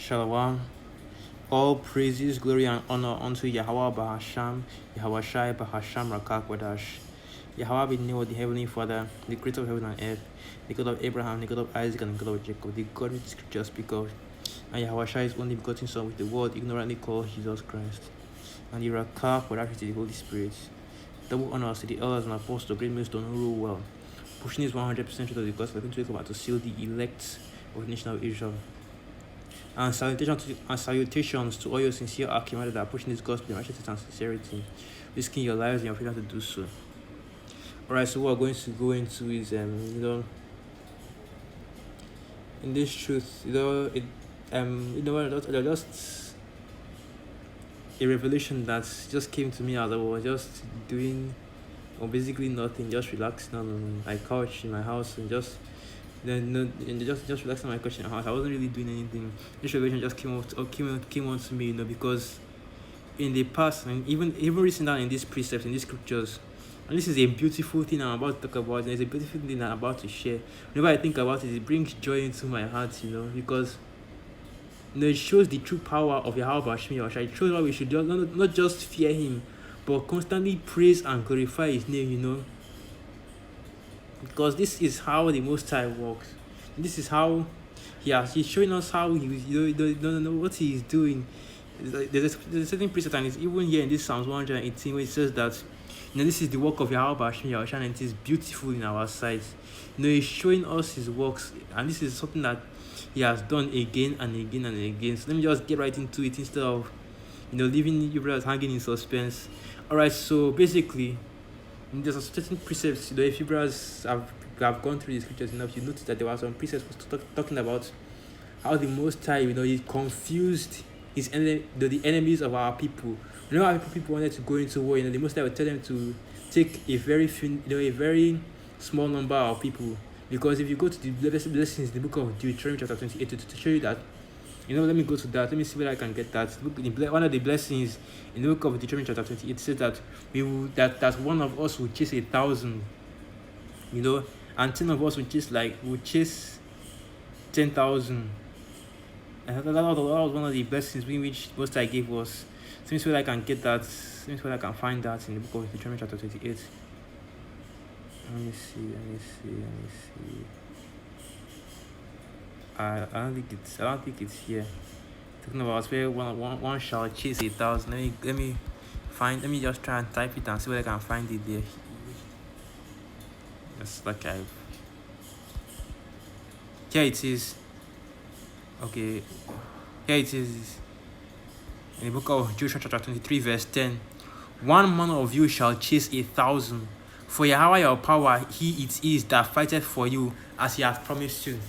Shalom. All praises, glory, and honor unto Yahweh Bahasham, Yahweh Shai Bahasham Rakak Wadash. Yahweh be named the Heavenly Father, the creator of heaven and earth, the God of Abraham, the God of Isaac, and the God of Jacob, the God which the scriptures speak of. And Yahweh Shai is only begotten Son, with the world ignorantly called Jesus Christ. And the Rakak Wadash is the Holy Spirit. Double honors to the elders and apostles, the great millstone who rule well, pushing his 100% truth of the gospel, going to come out to seal the elect of the nation of Israel. And salutations to all your sincere Archimedes that are pushing this gospel in righteousness and sincerity, risking your lives and your freedom to do so. Alright, so what we're going to go into is in this truth, just a revelation that just came to me as I was just doing basically nothing, just relaxing on my couch in my house and just relaxing on my couch in my house. I wasn't really doing anything. This revelation just came on to me, because in the past, and even recently down in these precepts, in these scriptures, and this is a beautiful thing I'm about to talk about, and it's a beautiful thing I'm about to share. Whenever I think about it, it brings joy into my heart, because it shows the true power of Yahweh Bashmi Yahweh. It shows why we should not just fear him, but constantly praise and glorify his name, because this is how the Most High works. This is how he's showing us how he what he is doing. There's a certain precept, and it's even here in this Psalms 118 where it says that this is the work of Yahweh Bashmi Yahweh, and it is beautiful in our sight. He's showing us his works, and this is something that he has done again and again and again. So let me just get right into it instead of leaving you brothers hanging in suspense. Alright, so basically there's a certain precepts, if you brothers have gone through the scriptures enough, you notice that there were some precepts talking about how the Most High, he confused the enemies of our people. Whenever our people wanted to go into war, the Most High would tell them to take a very small number of people. Because if you go to the blessings in the book of Deuteronomy chapter 28 to show you that, let me go to that. Let me see whether I can get that. One of the blessings in the book of Deuteronomy chapter 28 says that that one of us will chase 1,000, and 10 of us will chase 10,000. And that was one of the blessings which Most High gave us. Let me see whether I can get that. Let me see whether I can find that in the book of Deuteronomy chapter 28. Let me see. I don't think it's here. Talking about where one shall chase 1,000. Let me just try and type it and see whether I can find it there. Just like here it is. Okay, here it is. In the book of Joshua chapter 23 verse 10. 1 man of you shall chase 1,000. For Yahweh your power, he it is that fighteth for you, as he has promised you.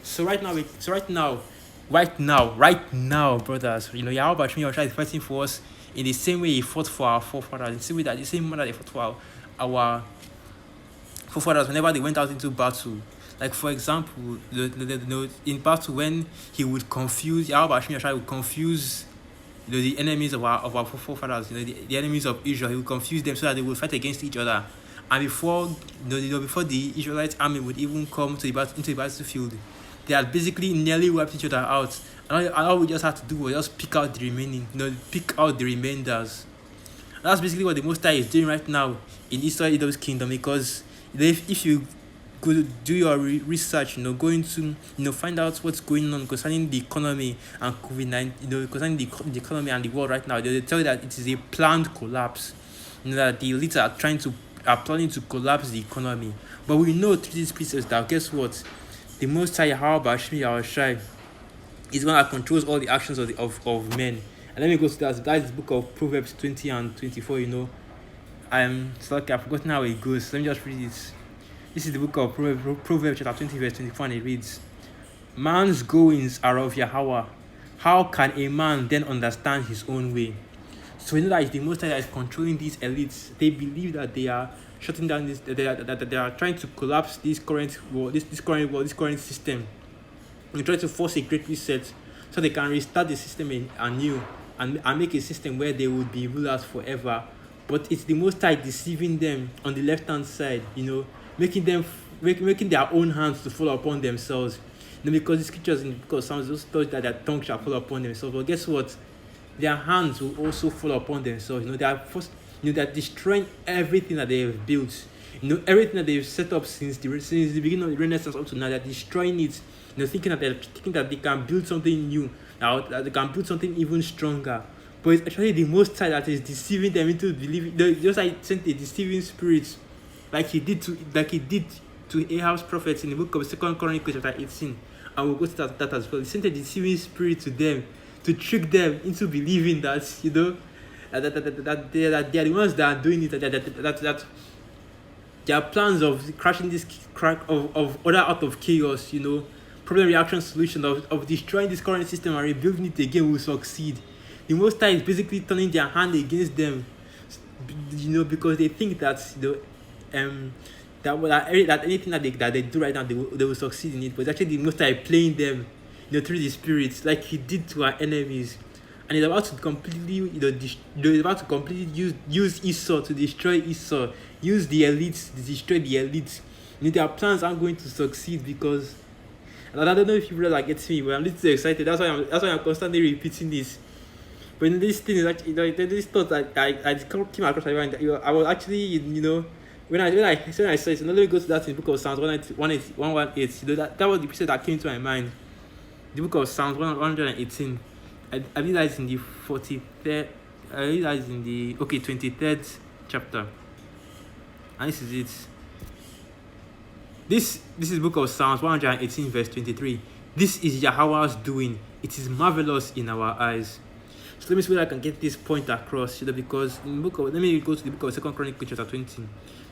So right now, brothers, Yahweh Bashmi Yahweh is fighting for us in the same way he fought for our forefathers, in the same manner they fought for our forefathers whenever they went out into battle. Like for example, in battle when he would confuse, Yahweh Bashmi Yahweh would confuse the enemies of our forefathers, the enemies of Israel. He would confuse them so that they would fight against each other. And before the Israelite army would even come into the battlefield, they had basically nearly wiped each other out. And all we just had to do was just pick out the remainders. And that's basically what the Most High is doing right now in Israel Edom's kingdom. Because if you go do your research, go into find out what's going on concerning the economy and COVID-19, concerning the economy and the world right now, they tell you that it is a planned collapse. That the elites are planning to collapse the economy. But we know through these precepts that guess what? The Most High Yahweh Bashmi Yahweh is one that controls all the actions of men. And let me go to that. That is the book of Proverbs 20 and 24. It's like I've forgotten how it goes. Let me just read it. This is the book of Proverbs chapter 20 verse 24, and it reads, man's goings are of Yahweh. How can a man then understand his own way? So we know that it's the Most High that is controlling these elites. They believe that they are shutting down this, that they are trying to collapse this current world, this current system. They try to force a great reset so they can restart the system anew and make a system where they would be rulers forever. But it's the Most High deceiving them on the left hand side, making their own hands to fall upon themselves. Because the scriptures in the book of Psalms also tell that their tongue shall fall upon themselves. But guess what? Their hands will also fall upon themselves. They are first, they are destroying everything that they have built. Everything that they've set up since the beginning of the Renaissance up to now, they're destroying it. Thinking that they can build something new, that they can build something even stronger. But it's actually the Most High that is deceiving them into believing. Just like sent a deceiving spirit, like he did to Ahab's prophets in the book of 2 Chronicles chapter 18, and we'll go to that as well. He sent a deceiving spirit to them to trick them into believing that that they are the ones that are doing it. That their plans of crashing this crack of order out of chaos, problem reaction solution of destroying this current system and rebuilding it again will succeed. The Most High is basically turning their hand against them, because they think that that anything that they do right now they will succeed in it. But it's actually the Most High playing them, through the spirits, like he did to our enemies. And he's about to completely, use Esau to destroy Esau, use the elites to destroy the elites. Their plans aren't going to succeed because, and I don't know if you really get me, but I'm a little excited. That's why I'm constantly repeating this. But this thing is actually, this thought that I came across my mind. I was actually, when I saw it, let me go to that in the book of Psalms 118. That was the picture that came to my mind. The book of Psalms 118. I believe that is in the 43rd. I believe that is in the 23rd chapter. And this is it. This is book of Psalms 118 verse 23. This is Yahweh's doing. It is marvelous in our eyes. So let me see whether I can get this point across, because in the let me go to the book of 2 Chronicles chapter 20,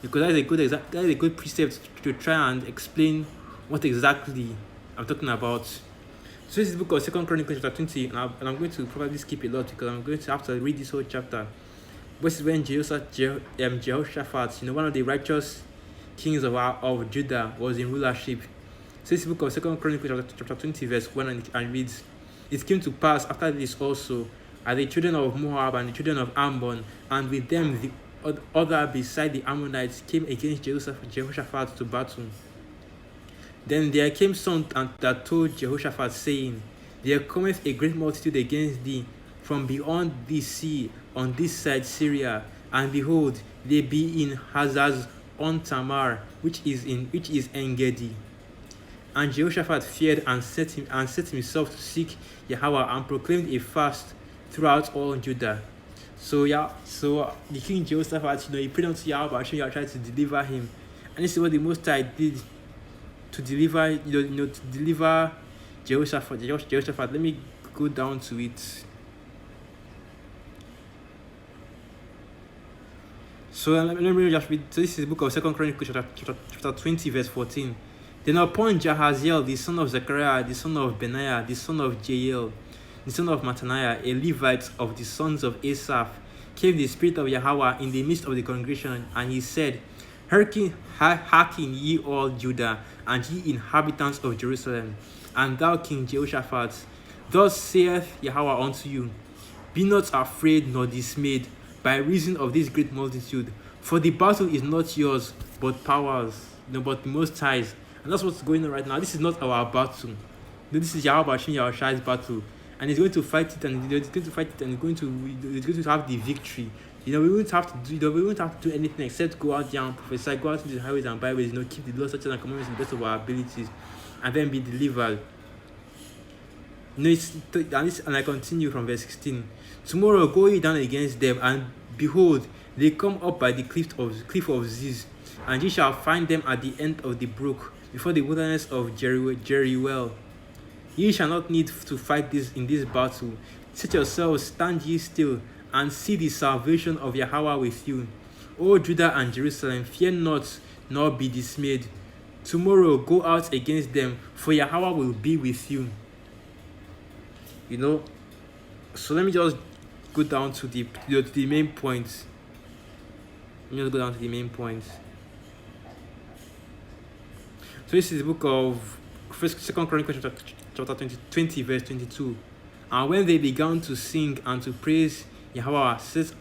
because that is a good precept to try and explain what exactly I'm talking about. So this is the book of 2 Chronicles chapter 20, and I'm going to probably skip a lot because I'm going to have to read this whole chapter. This is when Jehoshaphat, one of the righteous kings of Judah, was in rulership. So this is the book of 2 Chronicles chapter 20 verse 1, and reads, "It came to pass after this also, as the children of Moab and the children of Ammon, and with them the other beside the Ammonites, came against Jehoshaphat to battle. Then there came some that told Jehoshaphat, saying, There cometh a great multitude against thee from beyond the sea on this side Syria, and behold, they be in Hazaz on Tamar, which is En-gedi. And Jehoshaphat feared and set himself to seek Yahweh, and proclaimed a fast throughout all Judah." So the king Jehoshaphat, he prayed unto Yahweh, Yahweh tried to deliver him, and this is what the Most High did to deliver, to deliver Jehoshaphat. Let me go down to it. So let me just read. So this is the book of 2 Chronicles chapter 20 verse 14. "Then upon Jahaziel, the son of Zechariah, the son of Benaiah, the son of Jael, the son of Mattaniah, a Levite of the sons of Asaph, came the Spirit of Yahweh in the midst of the congregation, and he said, Hearken ye all Judah, and ye inhabitants of Jerusalem, and thou King Jehoshaphat. Thus saith Yahweh unto you, Be not afraid nor dismayed by reason of this great multitude, for the battle is not yours, but powers, but the Most High's." And that's what's going on right now. This is not our battle. This is Yahweh Shai's battle, and he's going to fight it, and he's going to have the victory. We won't have to do anything except go out there and prophesy, go out into the highways and byways, keep the law, statutes, and commandments to the best of our abilities, and then be delivered. And I continue from verse 16. "Tomorrow go ye down against them, and behold, they come up by the cliff of Ziz, and ye shall find them at the end of the brook, before the wilderness of Jeruel. Ye shall not need to fight in this battle. Set yourselves, stand ye still, and see the salvation of Yahweh with you. O Judah and Jerusalem, fear not, nor be dismayed. Tomorrow go out against them, for Yahweh will be with you." So let me just go down to the main points. So this is the book of 2 Chronicles chapter 20 verse 22. "And when they began to sing and to praise Yahweh set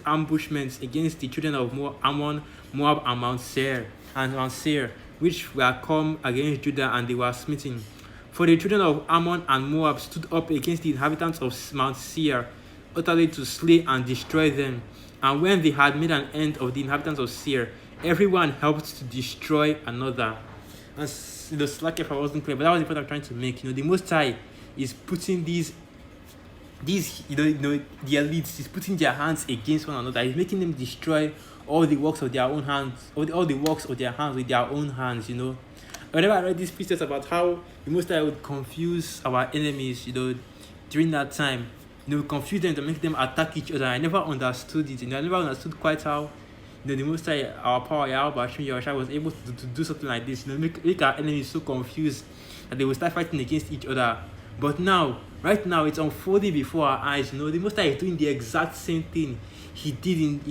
ambushments against the children of Ammon, Moab, and Mount Seir, which were come against Judah, and they were smitten. For the children of Ammon and Moab stood up against the inhabitants of Mount Seir, utterly to slay and destroy them. And when they had made an end of the inhabitants of Seir, everyone helped to destroy another. And slack if I wasn't clear, but that was the point I'm trying to make. The Most High is putting these the elites is putting their hands against one another. He's making them destroy all the works of their own hands, all the works of their hands with their own hands. Whenever I read these precepts about how the Most High would confuse our enemies, during that time, confuse them to make them attack each other. I never understood it. I never understood quite how the Most High, our power, Yahweh Hashem Yahushua, was able to do something like this. Make our enemies so confused that they will start fighting against each other. But right now, it's unfolding before our eyes. The Most High is doing the exact same thing he did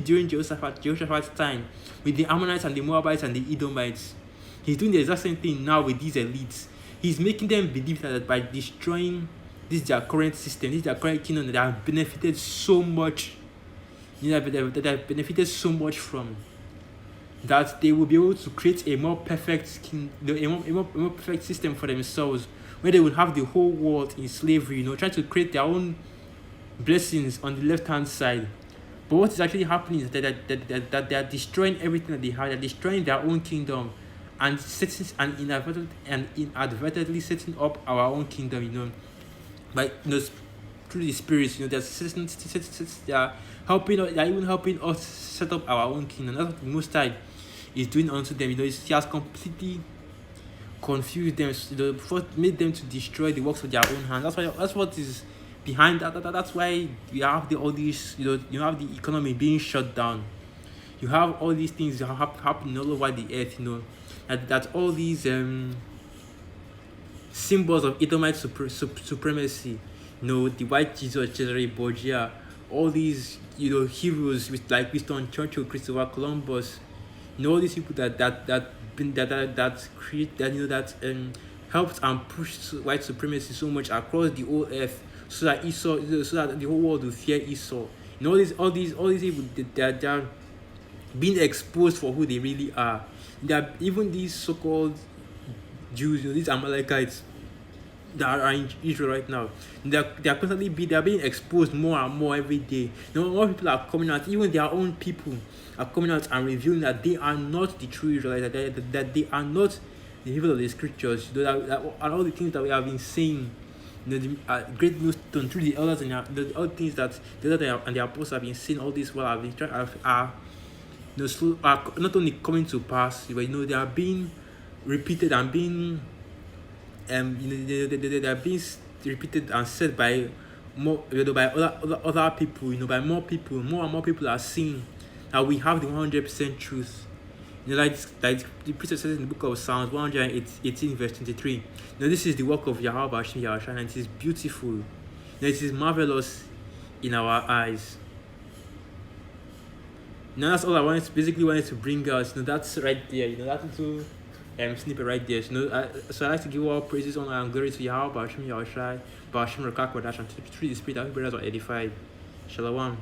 during Jehoshaphat's time with the Ammonites and the Moabites and the Edomites. He's doing the exact same thing now with these elites. He's making them believe that by destroying this their current system, this their current kingdom that they have benefited so much, that they have benefited so much from, that they will be able to create a more perfect a more perfect system for themselves, where they will have the whole world in slavery, trying to create their own blessings on the left-hand side. But what is actually happening is that they are destroying everything that they have. They're destroying their own kingdom and inadvertently setting up our own kingdom, by through the spirits. They are helping us. They are even helping us set up our own kingdom. That's what the Most High is doing unto them. He has completely confused them. Made them to destroy the works of their own hands. That's what is behind that. That's why we have all these. You have the economy being shut down. You have all these things happening all over the earth. That all these symbols of Edomite supremacy. The white Jesus, Cesare Borgia, all these heroes with like Winston Churchill, Christopher Columbus, all these people that helped and pushed white supremacy so much across the whole earth, so that the whole world will fear Esau. All these people, they're being exposed for who they really are. Even these so-called Jews, these Amalekites that are in Israel right now, they are being exposed more and more every day. More people are coming out. Even their own people are coming out and revealing that they are not the true Israelites, that they are not the people of the scriptures. And all the things that we have been saying, the great news through the elders and all the things that the elders and the apostles have been saying all this while are not only coming to pass, but they are being repeated and being they are being repeated and said by by other people, by more people. More and more people are seeing that we have the 100% truth. Like the priest says in the book of Psalms 118 verse 23. This is the work of Yahweh Hashem Yahushua, and it is beautiful. It is marvelous in our eyes. That's all I wanted to bring us. That's right there. That little snippet right there. So I like to give all praises, honor, and glory to Yahweh Hashem Yahushua, Hashem Rakak Wadash, and through the Spirit that brothers are edified. Shalom.